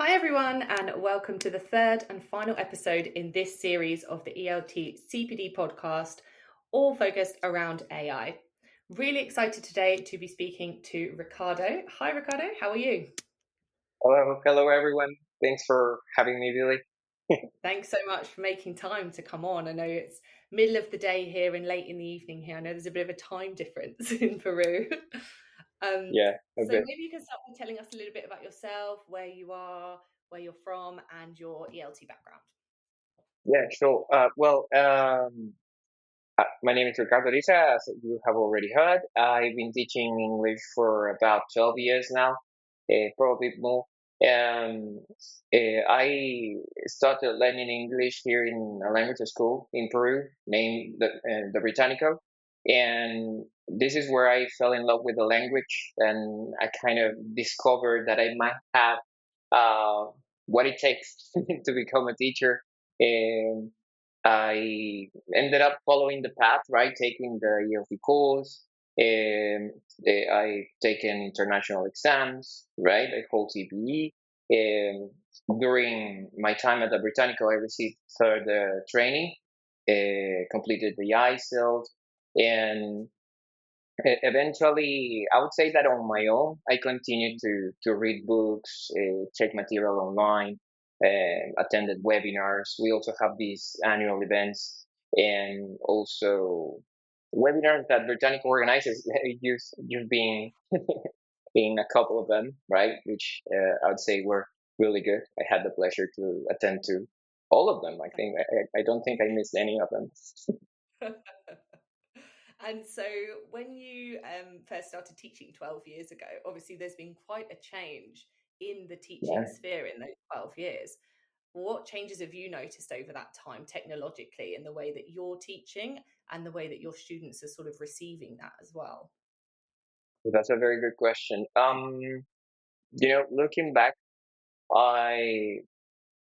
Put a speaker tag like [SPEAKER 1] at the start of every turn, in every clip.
[SPEAKER 1] Hi everyone, and welcome to the third and final episode in this series of the ELT CPD podcast, all focused around AI. Really excited today to be speaking to Ricardo. Hi Ricardo, how are you?
[SPEAKER 2] Hello everyone. Thanks for having me, Billy.
[SPEAKER 1] Thanks so much for making time to come on. I know it's middle of the day here and late in the evening here. I know there's a bit of a time difference in Peru. Um,
[SPEAKER 2] Yeah, a
[SPEAKER 1] so
[SPEAKER 2] bit.
[SPEAKER 1] maybe you can start by telling us a little bit about yourself, where you are, where you're from, and your ELT background.
[SPEAKER 2] Yeah, sure. My name is Ricardo Arizaga, as you have already heard. I've been teaching English for about 12 years now, probably more. Um, I started learning English here in a language school in Peru, named the Británico, and this is where I fell in love with the language, and I kind of discovered that I might have uh, what it takes to become a teacher. And I ended up following the path, right? Taking the ELT course. And I taken international exams, right? I hold CPE. And during my time at the Britannico, I received third training, completed the ESL, and eventually, I would say that on my own, I continued to read books, check material online, attended webinars. We also have these annual events and also webinars that Britannica organizes. You've been in a couple of them, right? Which I would say were really good. I had the pleasure to attend to all of them. I think I don't think I missed any of them.
[SPEAKER 1] And so, when you first started teaching 12 years ago, obviously there's been quite a change in the teaching
[SPEAKER 2] Yeah.
[SPEAKER 1] sphere in those 12 years. What changes have you noticed over that time technologically in the way that you're teaching and the way that your students are sort of receiving that as well?
[SPEAKER 2] That's a very good question. Looking back, I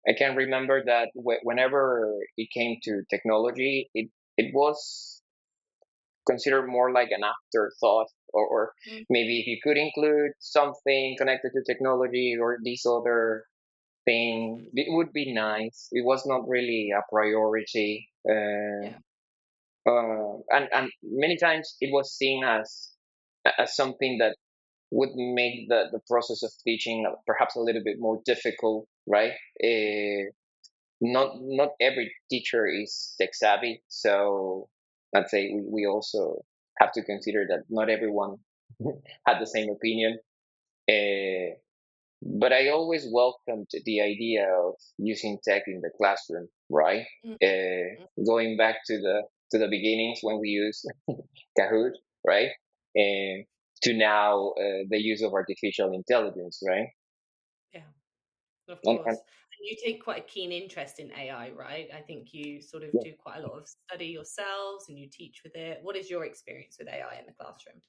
[SPEAKER 2] I can remember that whenever it came to technology, it was considered more like an afterthought, or
[SPEAKER 1] Mm,
[SPEAKER 2] maybe if you could include something connected to technology or this other thing, it would be nice. It was not really a priority,
[SPEAKER 1] yeah.
[SPEAKER 2] and many times it was seen as something that would make the process of teaching perhaps a little bit more difficult, right? Not every teacher is tech savvy, so I'd say we also have to consider that not everyone had the same opinion. Uh, but I always welcomed the idea of using tech in the classroom, right?
[SPEAKER 1] Mm, mm,
[SPEAKER 2] Going back to the beginnings when we used Kahoot, right? And to now the use of artificial intelligence, right?
[SPEAKER 1] yeah. Of
[SPEAKER 2] And
[SPEAKER 1] course. And you take quite a keen interest in AI, right? I think you sort of
[SPEAKER 2] yeah.
[SPEAKER 1] do quite a lot of study yourselves and you teach with it. What is your experience with AI in the classroom?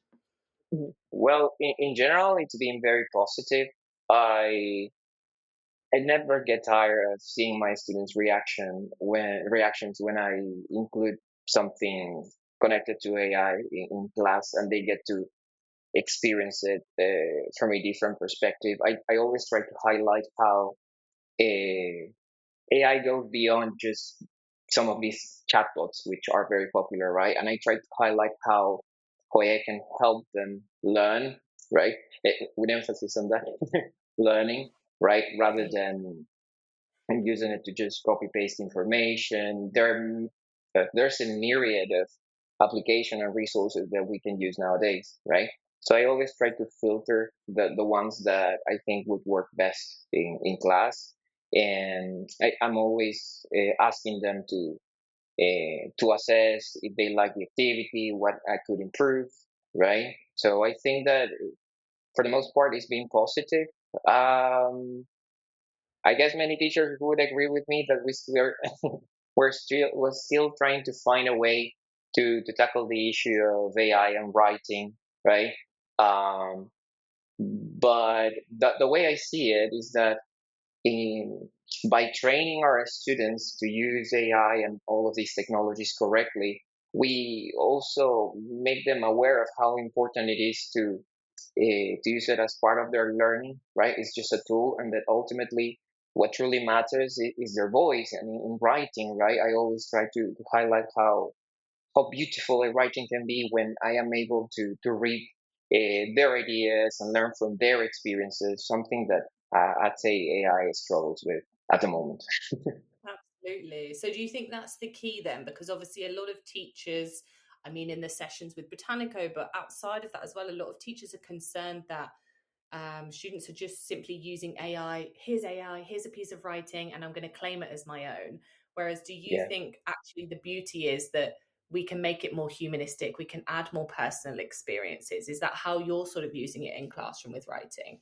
[SPEAKER 2] Well, in general, it's been very positive. I I never get tired of seeing my students' reactions when I include something connected to AI in class, and they get to experience it from a different perspective. I always try to highlight how AI goes beyond just some of these chatbots, which are very popular, right? And I try to highlight how AI can help them learn, right? With emphasis on that learning, right? Rather than using it to just copy paste information. There's a myriad of application and resources that we can use nowadays, right? So I always try to filter the ones that I think would work best in class, and I'm always asking them to assess if they like the activity, what I could improve, right? So I think that for the most part, it's been positive. Um, I guess many teachers would agree with me that we're still trying to find a way to tackle the issue of AI and writing, right? Um, but the way I see it is that in by training our students to use AI and all of these technologies correctly, we also make them aware of how important it is to use it as part of their learning, right? It's just a tool, and that ultimately what truly matters is their voice. And in writing, right, I always try to highlight how beautiful a writing can be when I am able to read their ideas and learn from their experiences, something that I'd say AI struggles with at the moment.
[SPEAKER 1] Absolutely. So do you think that's the key then? Because obviously a lot of teachers, I mean, in the sessions with Britannico, but outside of that as well, a lot of teachers are concerned that students are just simply using AI, here's a piece of writing, and I'm going to claim it as my own. Whereas do you
[SPEAKER 2] Yeah.
[SPEAKER 1] think actually the beauty is that we can make it more humanistic, we can add more personal experiences? Is that how you're sort of using it in classroom with writing?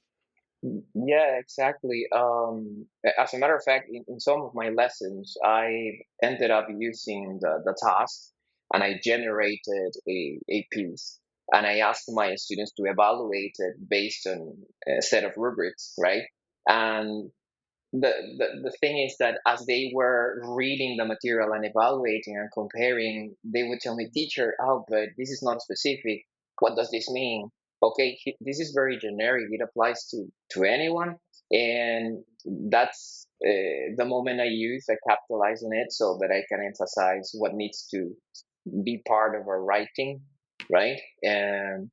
[SPEAKER 2] Yeah, exactly. As a matter of fact, in some of my lessons, I ended up using the task, and I generated a piece, and I asked my students to evaluate it based on a set of rubrics, right? And the thing is that as they were reading the material and evaluating and comparing, they would tell me, teacher, oh, but this is not specific. What does this mean? Okay, this is very generic. It applies to anyone. And that's the moment I use, I capitalize on it so that I can emphasize what needs to be part of our writing, right? And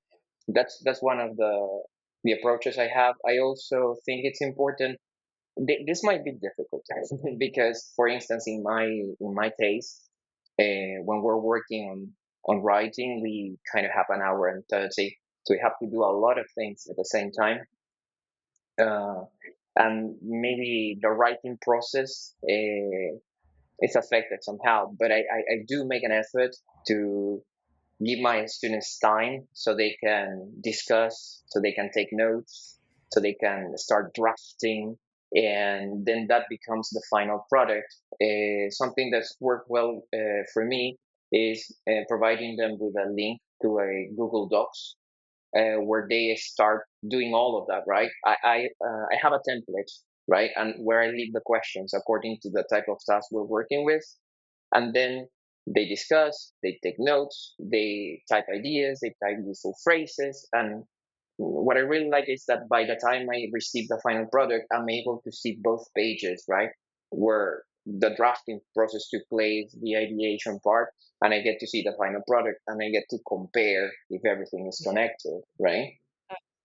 [SPEAKER 2] that's one of the approaches I have. I also think it's important. This might be difficult because, for instance, in my case, when we're working on writing, we kind of have an hour and 30, so we have to do a lot of things at the same time, uh, and maybe the writing process is affected somehow. But I do make an effort to give my students time so they can discuss, so they can take notes, so they can start drafting, and then that becomes the final product. Something that's worked well for me is providing them with a link to a Google Docs where they start doing all of that. Right, I have a template, right, and where I leave the questions according to the type of task we're working with, and then they discuss, they take notes, they type ideas, they type useful phrases. And what I really like is that by the time I receive the final product, I'm able to see both pages, right? Where the drafting process took place, the ideation part, and I get to see the final product, and I get to compare if everything is connected, right?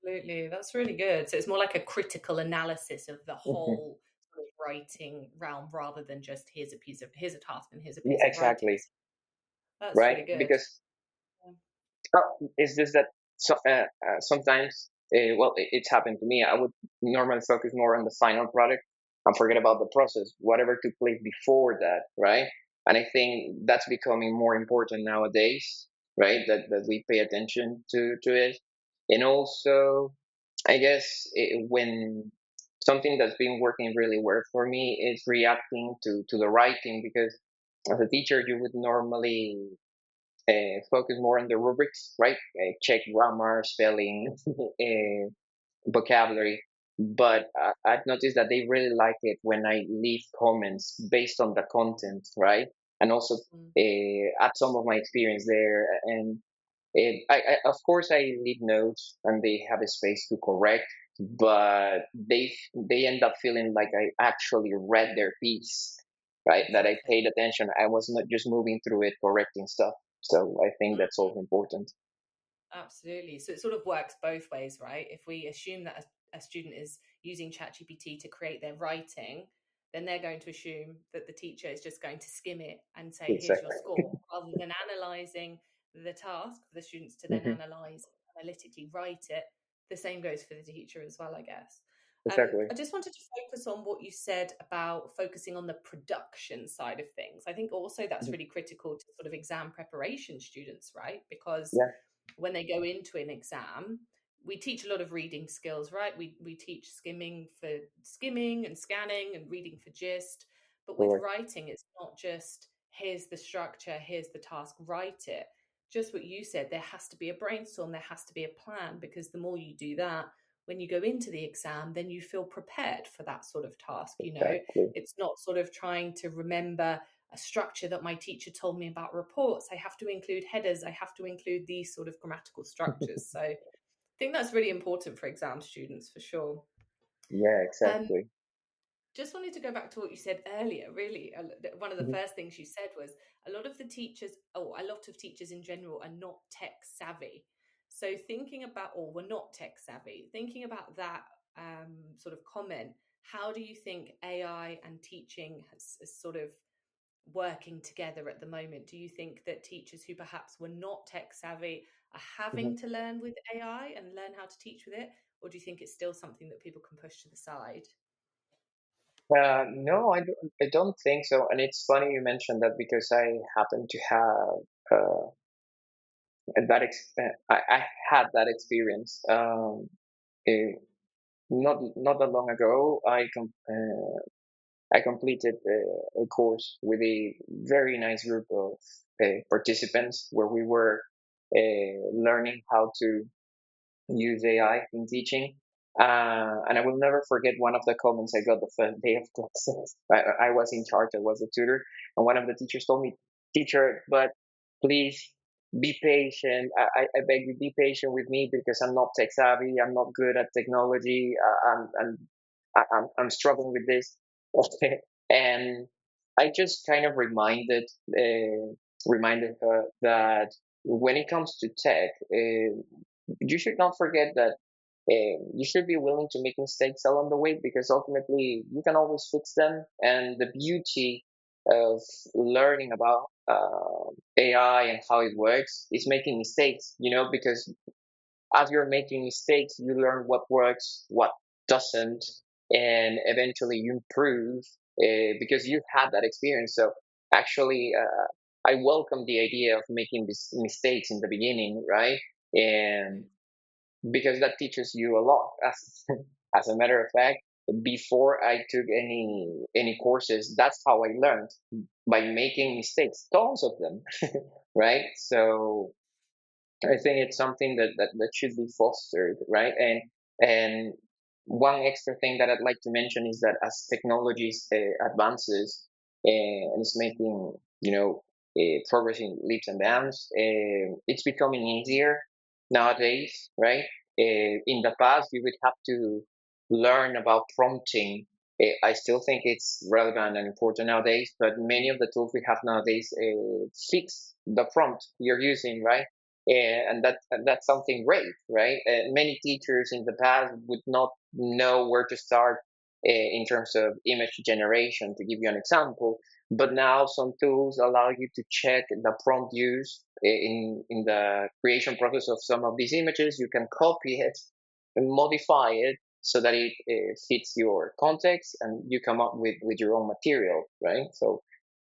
[SPEAKER 1] Absolutely. That's really good. So it's more like a critical analysis of the
[SPEAKER 2] Mhm.
[SPEAKER 1] whole sort of writing realm rather than just here's a task and here's a
[SPEAKER 2] Yeah,
[SPEAKER 1] piece of writing.
[SPEAKER 2] exactly,
[SPEAKER 1] That's
[SPEAKER 2] right?
[SPEAKER 1] really good.
[SPEAKER 2] Because it's just that sometimes, well, it's happened to me. I would normally focus more on the final product and forget about the process, whatever took place before that, right? And I think that's becoming more important nowadays, right? That we pay attention to it, and also, I guess when something that's been working really well for me is reacting to the writing, because as a teacher, you would normally focus more on the rubrics, right? Check grammar, spelling, vocabulary. But I've noticed that they really like it when I leave comments based on the content, right? And also
[SPEAKER 1] Mm.
[SPEAKER 2] add some of my experience there. And of course, I leave notes and they have a space to correct, but they end up feeling like I actually read their piece, right? That I
[SPEAKER 1] Exactly.
[SPEAKER 2] paid attention. I was not just moving through it, correcting stuff. So I think that's also important.
[SPEAKER 1] Absolutely. So it sort of works both ways, right? If we assume that a student is using ChatGPT to create their writing, then they're going to assume that the teacher is just going to skim it and say, here's your
[SPEAKER 2] Exactly.
[SPEAKER 1] score, rather than analysing the task for the students to then
[SPEAKER 2] Hmm.
[SPEAKER 1] analyse, analytically write it. The same goes for the teacher as well, I guess.
[SPEAKER 2] Exactly.
[SPEAKER 1] I just wanted to focus on what you said about focusing on the production side of things. I think also that's
[SPEAKER 2] Mhm.
[SPEAKER 1] really critical to sort of exam preparation students, right? Because
[SPEAKER 2] Yeah,
[SPEAKER 1] when they go into an exam, we teach a lot of reading skills, right? We teach skimming for skimming and scanning and reading for gist. But with
[SPEAKER 2] correct.
[SPEAKER 1] writing, it's not just here's the structure, here's the task, write it. Just what you said, there has to be a brainstorm, there has to be a plan, because the more you do that, when you go into the exam, then you feel prepared for that sort of task.
[SPEAKER 2] Exactly.
[SPEAKER 1] It's not sort of trying to remember a structure that my teacher told me about reports. I have to include headers. I have to include these sort of grammatical structures. So think that's really important for exam students for sure.
[SPEAKER 2] Yeah,
[SPEAKER 1] Um,
[SPEAKER 2] exactly.
[SPEAKER 1] just wanted to go back to what you said earlier. Really, one of the
[SPEAKER 2] Mhm.
[SPEAKER 1] first things you said was a lot of the teachers, or a lot of teachers in general, are not tech savvy. So thinking about, or were not tech savvy, thinking about that sort of comment, how do you think AI and teaching has sort of working together at the moment? Do you think that teachers who perhaps were not tech savvy are having
[SPEAKER 2] Mhm.
[SPEAKER 1] to learn with AI and learn how to teach with it? Or do you think it's still something that people can push to the side?
[SPEAKER 2] No, I don't think so. And it's funny you mentioned that because I happen to have I had that experience. Eh, not that long ago, I completed a course with a very nice group of participants where we were learning how to use AI in teaching. And I will never forget one of the comments I got the first day of classes. I was in charge, I was a tutor, and one of the teachers told me, "Teacher, but please be patient. I beg you, be patient with me because I'm not tech savvy. I'm not good at technology. I'm struggling with this." And I just kind of reminded her that when it comes to tech, you should not forget that you should be willing to make mistakes along the way because ultimately you can always fix them. And the beauty of learning about AI and how it works is making mistakes, because as you're making mistakes, you learn what works, what doesn't, and eventually you improve because you've had that experience. So actually, I welcome the idea of making these mistakes in the beginning, right? And because that teaches you a lot. As a matter of fact, before I took any courses, that's how I learned by making mistakes, tons of them, right? So I think it's something that should be fostered, right? And one extra thing that I'd like to mention is that as technology advances and is making progress in leaps and bounds, it's becoming easier nowadays, right? In the past, you would have to learn about prompting. I still think it's relevant and important nowadays, but many of the tools we have nowadays fix the prompt you're using, right? And that's something great, right? Many teachers in the past would not know where to start in terms of image generation, to give you an example. But now some tools allow you to check the prompt use in the creation process of some of these images. You can copy it and modify it so that it fits your context, and you come up with your own material, right? So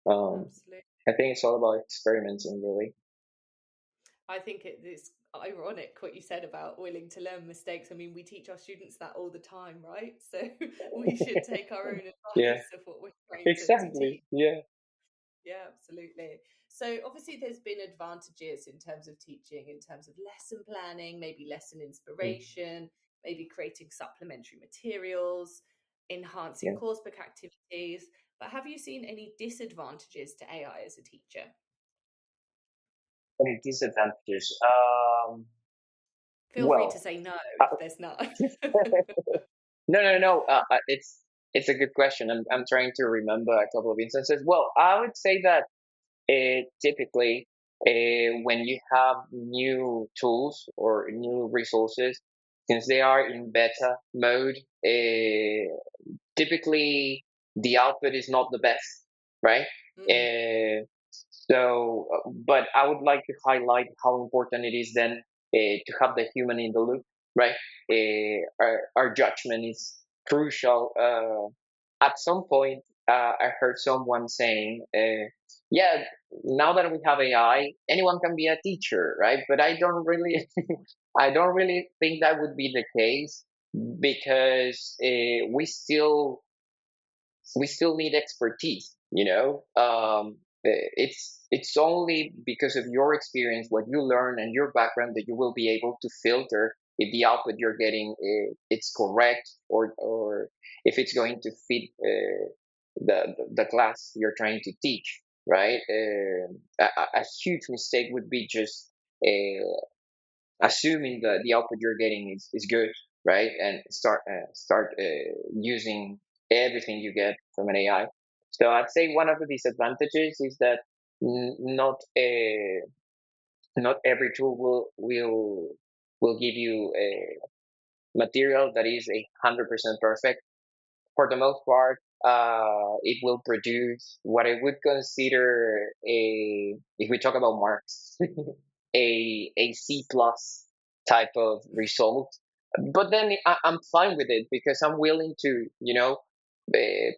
[SPEAKER 2] um,
[SPEAKER 1] Absolutely.
[SPEAKER 2] I think it's all about experimenting, really.
[SPEAKER 1] I think it's ironic what you said about willing to learn mistakes. I mean, we teach our students that all the time, right? So we should take our own
[SPEAKER 2] Yeah,
[SPEAKER 1] advice of what we're trying to
[SPEAKER 2] exactly.
[SPEAKER 1] teach.
[SPEAKER 2] Yeah.
[SPEAKER 1] Yeah, absolutely. So obviously there's been advantages in terms of teaching, in terms of lesson planning, maybe lesson
[SPEAKER 2] Mm.
[SPEAKER 1] inspiration, maybe creating supplementary materials, enhancing
[SPEAKER 2] Yeah.
[SPEAKER 1] coursebook activities. But have you seen any disadvantages to AI as a teacher?
[SPEAKER 2] Any disadvantages?
[SPEAKER 1] Feel free to
[SPEAKER 2] Well,
[SPEAKER 1] say no
[SPEAKER 2] uh,
[SPEAKER 1] if there's not.
[SPEAKER 2] no, no, no. It's a good question. I'm trying to remember a couple of instances. Well, I would say that typically when you have new tools or new resources, since they are in beta mode, typically the output is not the best, right?
[SPEAKER 1] Mm,
[SPEAKER 2] But I would like to highlight how important it is then to have the human in the loop, right? Our judgment is crucial. At some point, I heard someone saying, "Yeah, now that we have AI, anyone can be a teacher, right?" But I don't really, I don't really think that would be the case because we still need expertise, it's only because of your experience, what you learn and your background, that you will be able to filter if the output you're getting it's correct, or if it's going to fit the class you're trying to teach, right? A huge mistake would be just assuming that the output you're getting is good, right? And start using everything you get from an AI. So I'd say one of the disadvantages is that not every tool will give you a material that is 100% perfect. For the most part, it will produce what I would consider if we talk about marks, a C plus type of result. But then I'm fine with it because I'm willing to,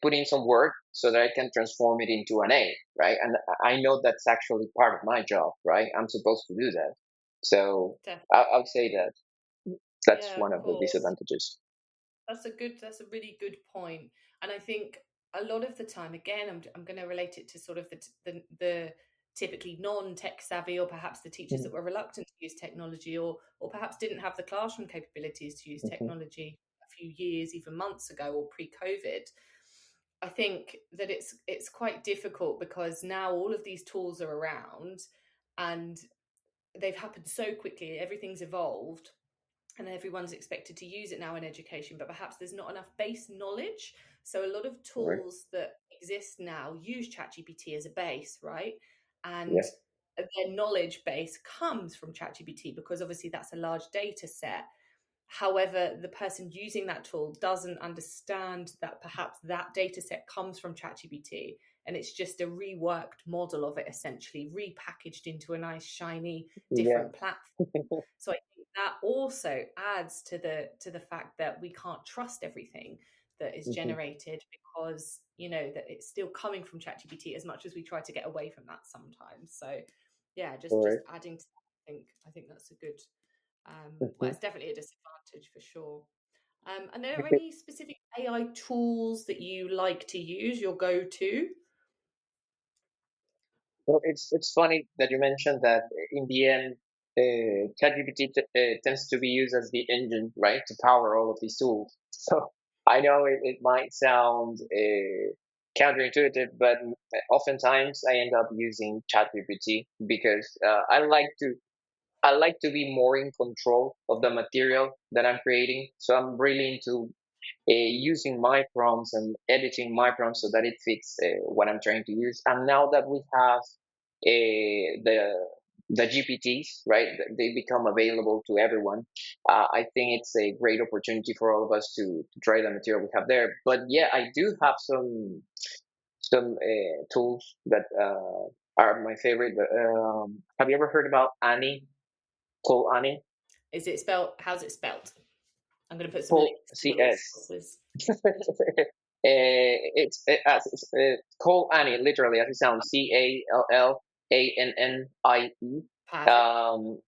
[SPEAKER 2] put in some work so that I can transform it into an A, right? And I know that's actually part of my job, right? I'm supposed to do that. So
[SPEAKER 1] Definitely.
[SPEAKER 2] I'll say that that's
[SPEAKER 1] Yeah,
[SPEAKER 2] one
[SPEAKER 1] of
[SPEAKER 2] of the
[SPEAKER 1] course.
[SPEAKER 2] disadvantages.
[SPEAKER 1] That's a really good point. And I think a lot of the time, again, I'm going to relate it to sort of the typically non-tech savvy, or perhaps the teachers
[SPEAKER 2] Mhm,
[SPEAKER 1] that were reluctant to use technology, or perhaps didn't have the classroom capabilities to use
[SPEAKER 2] mhm.
[SPEAKER 1] technology a few years, even months ago, or pre-COVID. I think that it's quite difficult because now all of these tools are around, and they've happened so quickly. Everything's evolved, and everyone's expected to use it now in education, but perhaps there's not enough base knowledge. So a lot of
[SPEAKER 2] Correct.
[SPEAKER 1] tools that exist now use ChatGPT as a base, right? And
[SPEAKER 2] Yes.
[SPEAKER 1] their knowledge base comes from ChatGPT because obviously that's a large data set. However, the person using that tool doesn't understand that perhaps that data set comes from ChatGPT, and it's just a reworked model of it, essentially repackaged into a nice, shiny,
[SPEAKER 2] Yeah.
[SPEAKER 1] different platform. So I think that also adds to the fact that we can't trust everything that is
[SPEAKER 2] Mhm.
[SPEAKER 1] generated, because that it's still coming from ChatGPT, as much as we try to get away from that sometimes. So yeah, just
[SPEAKER 2] Correct.
[SPEAKER 1] adding to that, I think that's a good well,
[SPEAKER 2] Mhm.
[SPEAKER 1] it's definitely a disadvantage for sure. And are there any specific AI tools that you like to use, your go-to?
[SPEAKER 2] Well, it's funny that you mentioned that in the end, ChatGPT tends to be used as the engine, right, to power all of these tools. So I know it might sound counterintuitive, but oftentimes I end up using ChatGPT because I like to be more in control of the material that I'm creating. So I'm really into using my prompts and editing my prompts so that it fits what I'm trying to use. And now that we have the GPTs, right, they become available to everyone. I think it's a great opportunity for all of us to try the material we have there. But yeah, I do have some tools that are my favorite. Have you ever heard about Annie? Call Annie?
[SPEAKER 1] Is it spelled? How's it spelled? I'm going to put some
[SPEAKER 2] Call
[SPEAKER 1] links to the
[SPEAKER 2] CS.
[SPEAKER 1] resources.
[SPEAKER 2] It's call Annie, literally as it sounds, CALLANNIE.
[SPEAKER 1] Perfect.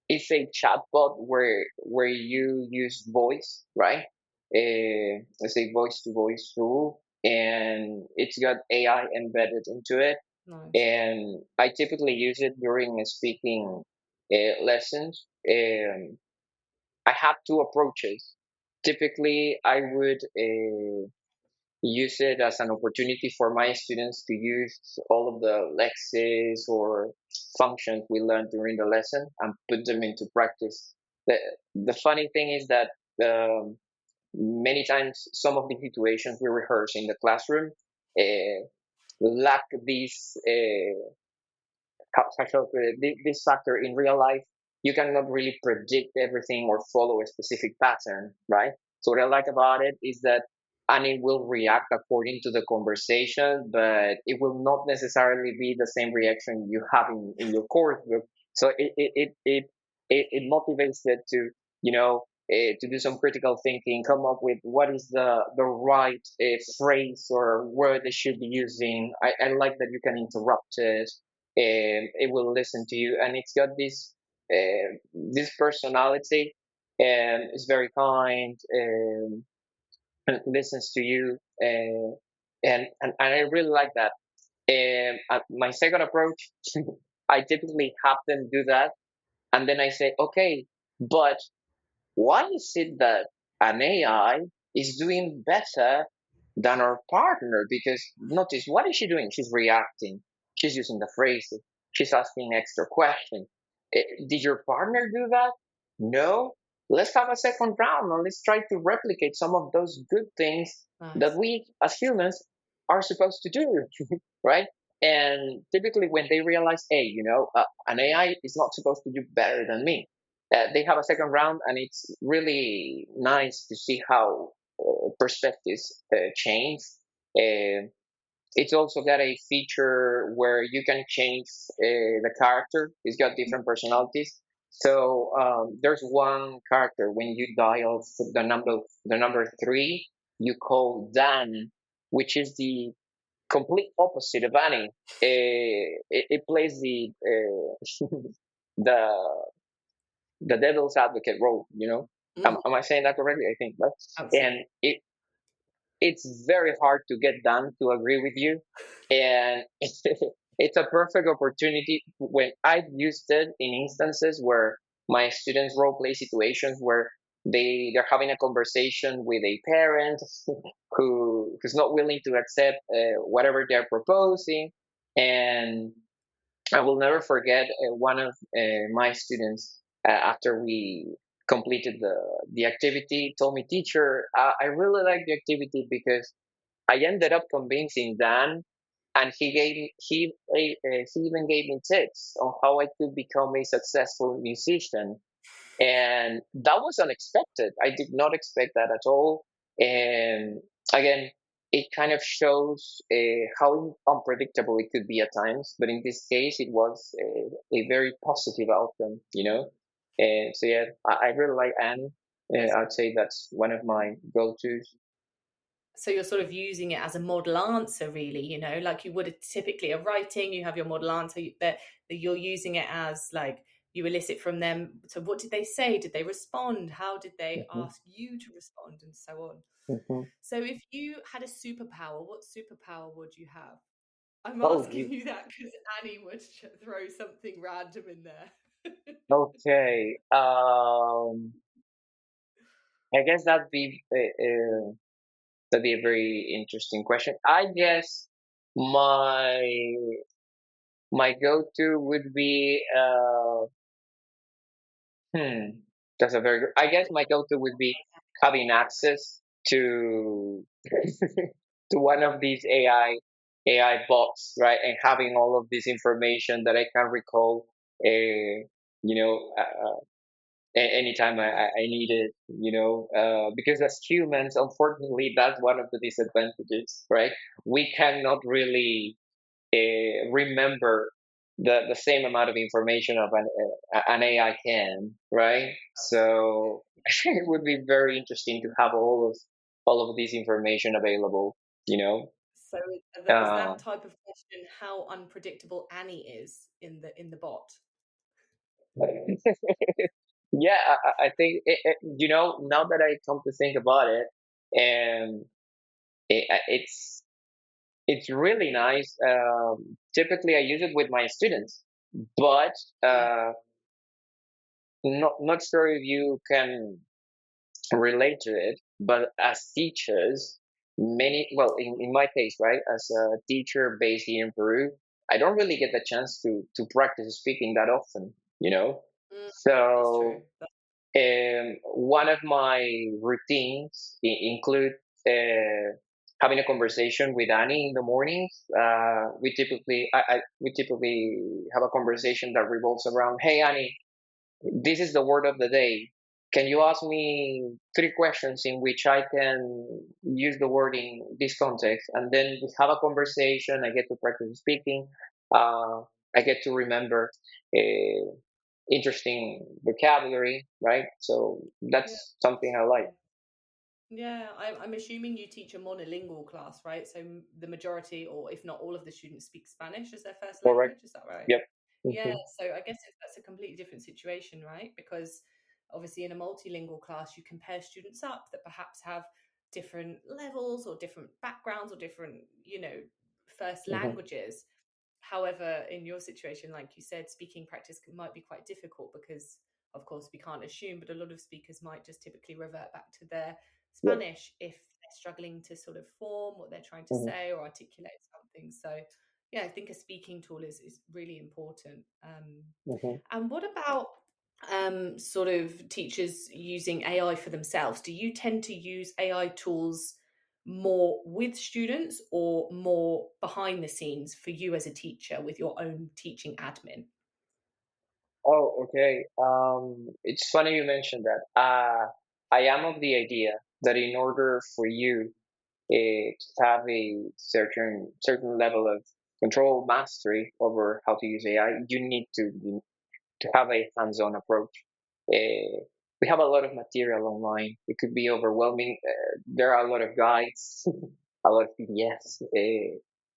[SPEAKER 2] It's a chatbot where you use voice, right? It's a voice to voice tool, and it's got AI embedded into it.
[SPEAKER 1] Nice.
[SPEAKER 2] And I typically use it during speaking lessons. I have two approaches. Typically, I would use it as an opportunity for my students to use all of the lexes or functions we learned during the lesson and put them into practice. The, the funny thing is that many times some of the situations we rehearse in the classroom lack these this factor in real life. You cannot really predict everything or follow a specific pattern, right? So what I like about it is that and it will react according to the conversation, but it will not necessarily be the same reaction you have in your course group. So it motivates it to to do some critical thinking, come up with what is the right phrase or word they should be using. I like that you can interrupt it, it will listen to you, and it's got this personality, and it's very kind, and listens to you, and I really like that. My second approach, I typically have them do that, and then I say, okay, but why is it that an AI is doing better than our partner? Because notice, what is she doing? She's reacting. She's using the phrases. She's asking extra questions. Did your partner do that? No. Let's have a second round and let's try to replicate some of those good things that
[SPEAKER 1] Nice.
[SPEAKER 2] we as humans are supposed to do, right? And typically, when they realize, hey, an AI is not supposed to do better than me, they have a second round, and it's really nice to see how perspectives change. Uh, it's also got a feature where you can change the character. It's got different personalities. So there's one character when you dial the number 3, you call Dan, which is the complete opposite of Annie. It plays the the devil's advocate role.
[SPEAKER 1] Mhm.
[SPEAKER 2] Am I saying that correctly? I think, right?
[SPEAKER 1] Absolutely.
[SPEAKER 2] And it's very hard to get Dan to agree with you, and it's a perfect opportunity when I've used it in instances where my students role play situations where they're having a conversation with a parent who's not willing to accept whatever they're proposing. And I will never forget one of my students, after we completed the activity, told me, "Teacher, I really like the activity because I ended up convincing Dan, and he even gave me tips on how I could become a successful musician." And that was unexpected. I did not expect that at all. And again, it kind of shows how unpredictable it could be at times. But in this case, it was a very positive outcome, And so, yeah, I really like Anne. I'd say that's one of my go-tos.
[SPEAKER 1] So you're sort of using it as a model answer, really, like you would typically a writing, you have your model answer, that you're using it as like you elicit from them. So what did they say? Did they respond? How did they
[SPEAKER 2] Hmm.
[SPEAKER 1] ask you to respond, and so on?
[SPEAKER 2] Hmm.
[SPEAKER 1] So if you had a superpower, what superpower would you have? I'm
[SPEAKER 2] Oh,
[SPEAKER 1] asking you that because Annie would throw something random in there.
[SPEAKER 2] okay. I guess that'd be a very interesting question. I guess my my go-to would be hmm. That's a very good. I guess my go-to would be having access to to one of these AI bots, right, and having all of this information that I can recall, you know, anytime I need it, because as humans, unfortunately, that's one of the disadvantages, right? We cannot really remember the same amount of information of an AI can, right? So it would be very interesting to have all of this information available, you know.
[SPEAKER 1] So is
[SPEAKER 2] Uh,
[SPEAKER 1] that type of question how unpredictable Annie is in the bot?
[SPEAKER 2] yeah, I think now that I come to think about it, and it's really nice. Typically, I use it with my students, but
[SPEAKER 1] Yeah.
[SPEAKER 2] not sure if you can relate to it. But as teachers, well, in my case, right, as a teacher based here in Peru, I don't really get the chance to practice speaking that often,
[SPEAKER 1] Mm, that's true.
[SPEAKER 2] So one of my routines include having a conversation with Annie in the mornings. We typically have a conversation that revolves around, "Hey Annie, this is the word of the day. Can you ask me 3 questions in which I can use the word in this context?" And then we have a conversation. I get to practice speaking. Uh, I get to remember uh, interesting vocabulary, right? So
[SPEAKER 1] Yeah,
[SPEAKER 2] that's something I like.
[SPEAKER 1] absolutely. Yeah, I'm assuming you teach a monolingual class, right? So the majority, or if not all of the students, speak Spanish as their first
[SPEAKER 2] Correct.
[SPEAKER 1] language. Is that right?
[SPEAKER 2] Yep.
[SPEAKER 1] Yeah.
[SPEAKER 2] Hmm.
[SPEAKER 1] So I guess that's a completely different situation, right? Because obviously in a multilingual class, you compare students up that perhaps have different levels or different backgrounds or different, first
[SPEAKER 2] Hmm.
[SPEAKER 1] languages. However, in your situation, like you said, speaking practice might be quite difficult because, of course, we can't assume, but a lot of speakers might just typically revert back to their
[SPEAKER 2] Yep.
[SPEAKER 1] Spanish if they're struggling to sort of form what they're trying to
[SPEAKER 2] Hmm.
[SPEAKER 1] say or articulate something. So, Yeah, I think a speaking tool is really important.
[SPEAKER 2] Mm-hmm.
[SPEAKER 1] And what about sort of teachers using AI for themselves? Do you tend to use AI tools more with students or more behind the scenes for you as a teacher with your own teaching admin?
[SPEAKER 2] Oh, okay. It's funny you mentioned that. I am of the idea that in order for you to have a certain level of control mastery over how to use AI, you need to have a hands-on approach. We have a lot of material online. It could be overwhelming. There are a lot of guides, a lot of PDFs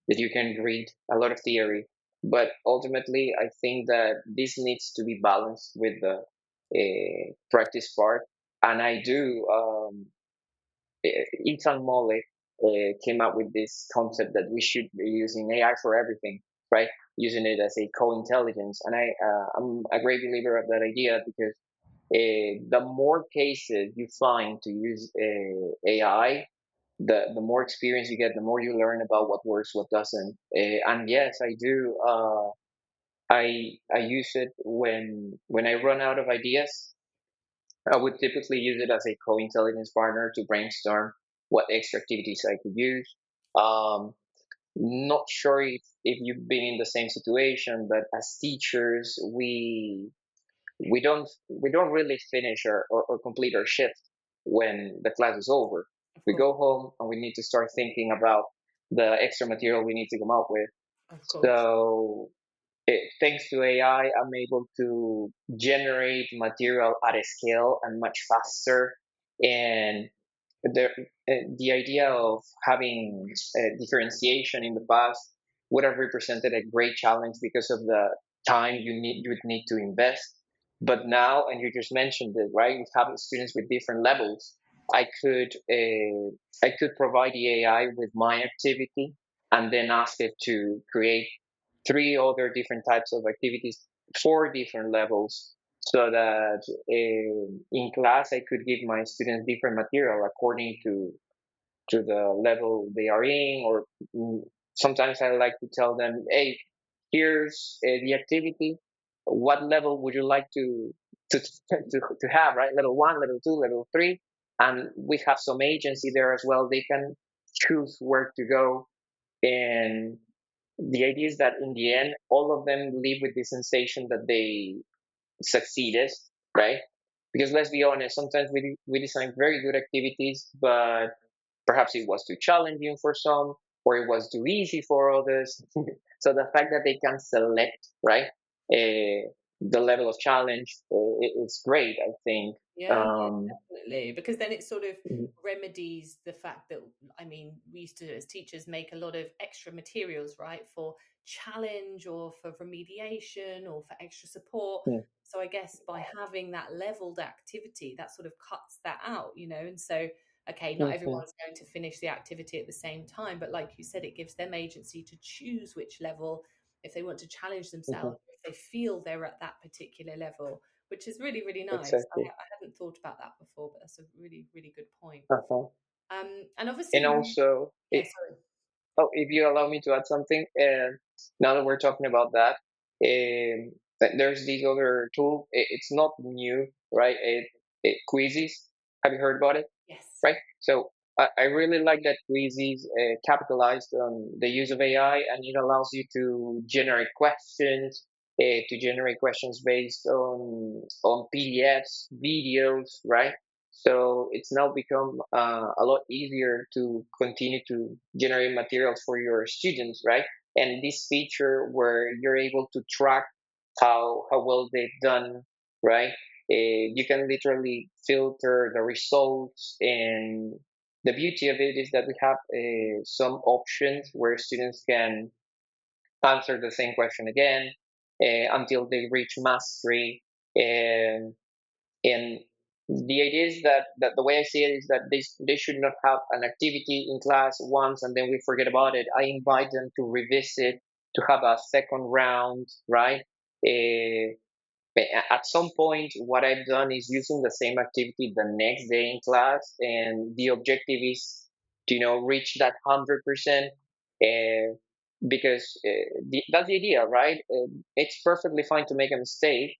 [SPEAKER 2] that you can read, a lot of theory. But ultimately, I think that this needs to be balanced with the practice part. And I do. Ethan Mole came up with this concept that we should be using AI for everything, right? Using it as a co-intelligence, and I'm a great believer of that idea because the more cases you find to use AI, the more experience you get, the more you learn about what works, what doesn't. And yes, I do. I use it when I run out of ideas. I would typically use it as a co-intelligence partner to brainstorm what extra activities I could use. Um, Not sure if you've been in the same situation, but as teachers, we don't really finish or complete our shift when the class is over.
[SPEAKER 1] Of
[SPEAKER 2] We
[SPEAKER 1] course,
[SPEAKER 2] go home and we need to start thinking about the extra material we need to come up with.
[SPEAKER 1] of course.
[SPEAKER 2] So thanks to AI, I'm able to generate material at a scale and much faster. And the idea of having differentiation in the past would have represented a great challenge because of the time you would need to invest. But now, and you just mentioned it, right? With having students with different levels, I could I could provide the AI with my activity and then ask it to create three other different types of activities, four different levels, so that in class I could give my students different material according to the level they are in. Or mm, sometimes I like to tell them, hey, here's the activity. What level would you like to to have? Right, level one, level two, level three, and we have some agency there as well. They can choose where to go, and the idea is that in the end, all of them leave with the sensation that they succeeded, right? Because let's be honest, sometimes we design very good activities, but perhaps it was too challenging for some, or it was too easy for others. So the fact that they can select, right, the level of challenge, it's great, I think.
[SPEAKER 1] Yeah, no,
[SPEAKER 2] Um,
[SPEAKER 1] definitely. Because then it sort of
[SPEAKER 2] mhm,
[SPEAKER 1] remedies the fact that, I mean, we used to, as teachers, make a lot of extra materials, right, for challenge or for remediation or for extra support. So I guess by having that leveled activity, that sort of cuts that out, And so, okay, not
[SPEAKER 2] mhm,
[SPEAKER 1] everyone's going to finish the activity at the same time, but like you said, it gives them agency to choose which level if they want to challenge
[SPEAKER 2] mhm,
[SPEAKER 1] themselves, if they feel they're at that particular level, which is really, really nice.
[SPEAKER 2] exactly.
[SPEAKER 1] I hadn't thought about that before, but that's a really, really good point.
[SPEAKER 2] Uh-huh.
[SPEAKER 1] And obviously,
[SPEAKER 2] And also,
[SPEAKER 1] yeah, sorry.
[SPEAKER 2] oh, if you allow me to add something, now that we're talking about that, there's this other tool. It's not new, right? It quizzes. Have you heard about it?
[SPEAKER 1] Yes.
[SPEAKER 2] Right. So I really like that quizzes capitalized on the use of AI, and it allows you to generate questions. To generate questions based on PDFs, videos, right? So it's now become a lot easier to continue to generate materials for your students, right? And this feature where you're able to track how well they've done, right? You can literally filter the results, and the beauty of it is that we have some options where students can answer the same question again until they reach mastery. And the idea is that the way I see it is that they should not have an activity in class once and then we forget about it. I invite them to revisit, to have a second round, right? Uh, at some point, what I've done is using the same activity the next day in class, and the objective is to reach that 100%. Uh, because that's the idea, right? It's perfectly fine to make a mistake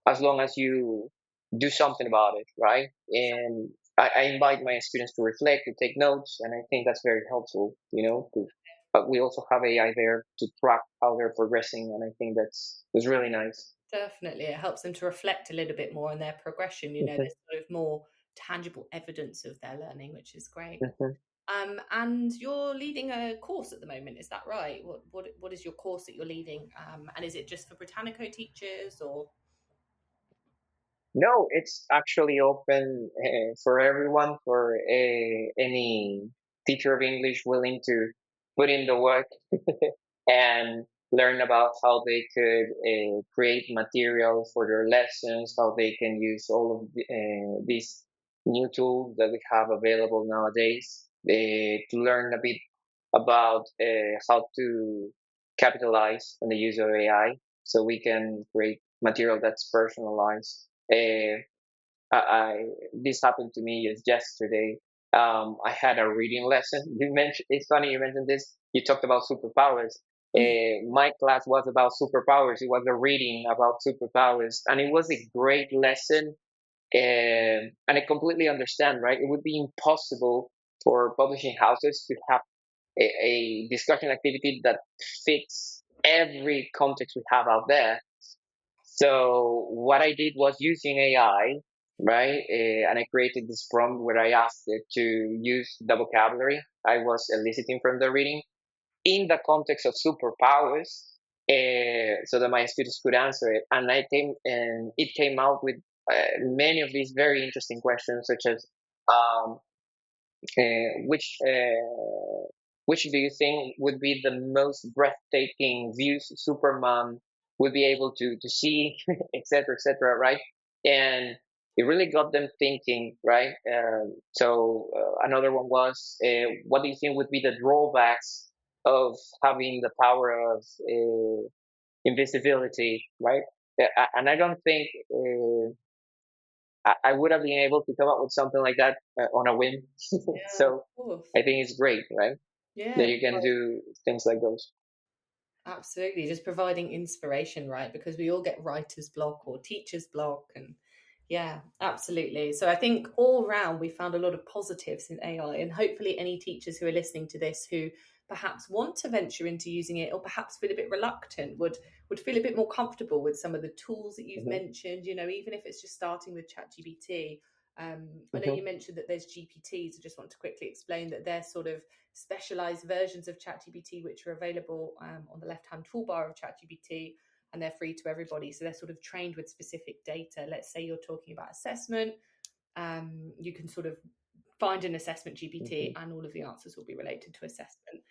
[SPEAKER 2] as long as you do something about it, right? And I invite my students to reflect, to take notes, and I think that's very helpful, but we also have AI there to track how they're progressing, and I think that's really nice.
[SPEAKER 1] Definitely. It helps them to reflect a little bit more on their progression.
[SPEAKER 2] Mhm,
[SPEAKER 1] There's sort of more tangible evidence of their learning, which is great.
[SPEAKER 2] mhm.
[SPEAKER 1] And you're leading a course at the moment, is that right? What is your course that you're leading? And is it just for Britannico teachers or?
[SPEAKER 2] No, it's actually open for everyone, for any teacher of English willing to put in the work and learn about how they could create material for their lessons, how they can use all of these new tools that we have available nowadays, to learn a bit about how to capitalize on the use of AI so we can create material that's personalized. This happened to me just yesterday. I had a reading lesson. You mentioned it's funny you mentioned this. You talked about superpowers. My class was about superpowers. It was a reading about superpowers, and it was a great lesson. And I completely understand. Right, it would be impossible for publishing houses to have a discussion activity that fits every context we have out there. So what I did was using AI, right? And I created this prompt where I asked it to use the vocabulary I was eliciting from the reading in the context of superpowers, so that my students could answer it. And it came out with many of these very interesting questions, such as um, uh, which uh, which do you think would be the most breathtaking views Superman would be able to see, etc., etc., right? And it really got them thinking, right? Another one was, what do you think would be the drawbacks of having the power of invisibility, right? And I don't think I would have been able to come up with something like that on a whim.
[SPEAKER 1] Yeah, of
[SPEAKER 2] So
[SPEAKER 1] course.
[SPEAKER 2] I think it's great, right? That
[SPEAKER 1] Yeah,
[SPEAKER 2] you can do things like those.
[SPEAKER 1] absolutely. Just providing inspiration, right? Because we all get writer's block or teacher's block. And yeah, absolutely. So I think all round we found a lot of positives in AI. And hopefully, any teachers who are listening to this who perhaps want to venture into using it or perhaps feel a bit reluctant would feel a bit more comfortable with some of the tools that you've
[SPEAKER 2] Hmm.
[SPEAKER 1] mentioned, even if it's just starting with ChatGPT. I know
[SPEAKER 2] Hmm.
[SPEAKER 1] you mentioned that there's GPTs. I just want to quickly explain that they're sort of specialized versions of ChatGPT, which are available on the left-hand toolbar of ChatGPT, and they're free to everybody. So they're sort of trained with specific data. Let's say you're talking about assessment, you can sort of find an assessment GPT,
[SPEAKER 2] Hmm.
[SPEAKER 1] and all of the answers will be related to assessment.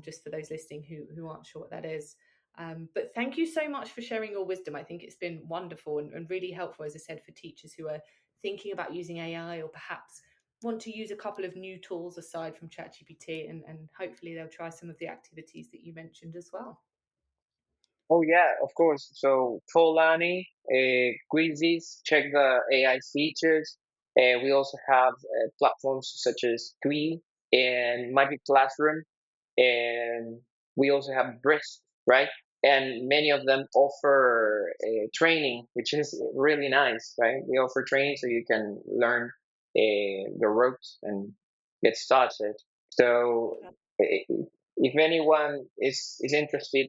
[SPEAKER 1] Just for those listening who aren't sure what that is. But thank you so much for sharing your wisdom. I think it's been wonderful and really helpful, as I said, for teachers who are thinking about using AI or perhaps want to use a couple of new tools aside from ChatGPT, and hopefully they'll try some of the activities that you mentioned as well.
[SPEAKER 2] Oh yeah, of course. So Polani, quizzes, check the AI features. We also have platforms such as Twee and Magic Classroom, and we also have Brisk, right? And many of them offer training, which is really nice, right? We offer training so you can learn the ropes and get started. So if anyone is interested,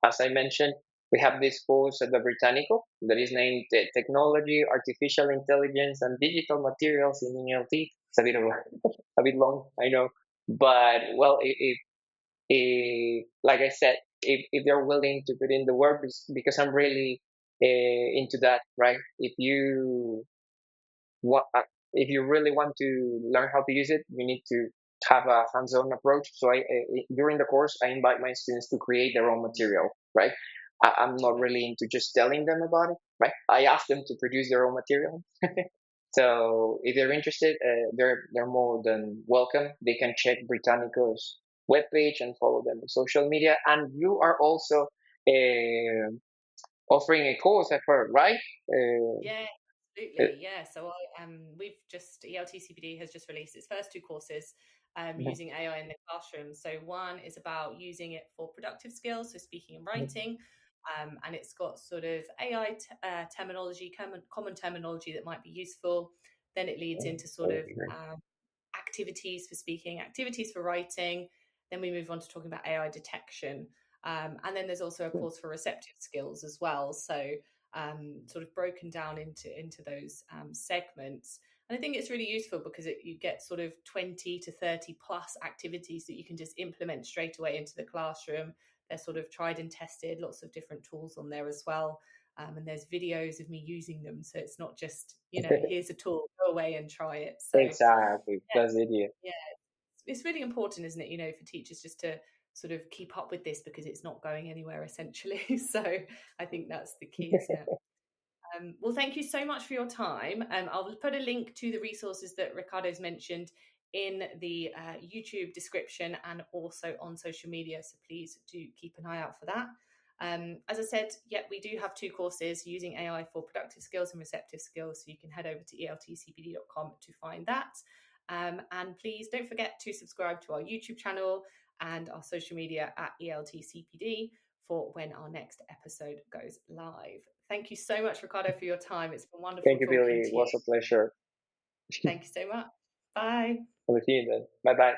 [SPEAKER 2] as I mentioned, we have this course at the Britannico that is named Technology, Artificial Intelligence, and Digital Materials in ELT. It's a bit of a bit long, I know, but well, if like I said, if they're willing to put in the work, because I'm really into that, right? Want, if you really want to learn how to use it, you need to have a hands-on approach. So during the course, I invite my students to create their own material, right? I'm not really into just telling them about it, right? I ask them to produce their own material. So if they're interested, they're more than welcome. They can check Britannico's webpage and follow them on social media. And you are also uh, offering a course, I've heard, right?
[SPEAKER 1] Yeah,
[SPEAKER 2] Uh,
[SPEAKER 1] absolutely. Yeah. So we've just ELT CPD has just released its first two courses. using AI in the classroom. So one is about using it for productive skills, so speaking and writing. And it's got sort of AI terminology, common terminology that might be useful. Then it leads into sort of activities for speaking, activities for writing. Then we move on to talking about AI detection. And then there's also a course for receptive skills as well. So sort of broken down into those segments. And I think it's really useful because you get sort of 20 to 30 plus activities that you can just implement straight away into the classroom. They're sort of tried and tested, lots of different tools on there as well. And there's videos of me using them. So it's not just, here's a tool, go away and try it. So
[SPEAKER 2] Exactly. That's the idea.
[SPEAKER 1] yeah, it's really important, isn't it, for teachers just to sort of keep up with this because it's not going anywhere essentially. So I think that's the key, isn't it? Well, thank you so much for your time. I'll put a link to the resources that Ricardo's mentioned in the YouTube description and also on social media. So please do keep an eye out for that. As I said, we do have 2 courses using AI for productive skills and receptive skills. So you can head over to eltcpd.com to find that. And please don't forget to subscribe to our YouTube channel and our social media at ELTCPD for when our next episode goes live. Thank you so much, Ricardo, for your time. It's been wonderful
[SPEAKER 2] Thank you,
[SPEAKER 1] talking
[SPEAKER 2] Billy.
[SPEAKER 1] to
[SPEAKER 2] It
[SPEAKER 1] you.
[SPEAKER 2] was a pleasure.
[SPEAKER 1] Thank you so much. Bye.
[SPEAKER 2] We'll see you then. Bye bye.